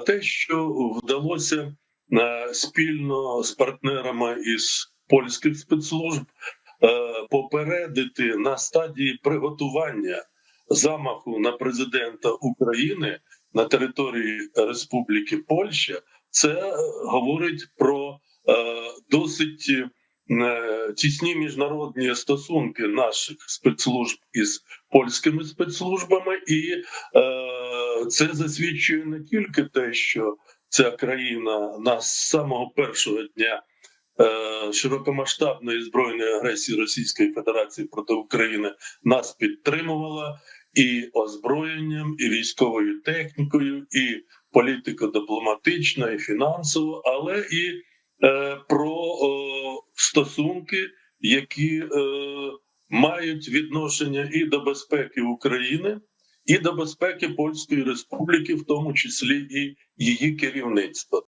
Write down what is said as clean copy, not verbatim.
те, що вдалося спільно з партнерами із польських спецслужб попередити на стадії приготування замаху на президента України на території Республіки Польща, це говорить про досить тісні міжнародні стосунки наших спецслужб із польськими спецслужбами, і це засвідчує не тільки те, що ця країна нас з самого першого дня широкомасштабної збройної агресії Російської Федерації проти України нас підтримувала і озброєнням, і військовою технікою, і політико-дипломатично, і фінансово, але і про стосунки, які мають відношення і до безпеки України, і до безпеки Польської Республіки, в тому числі і її керівництва.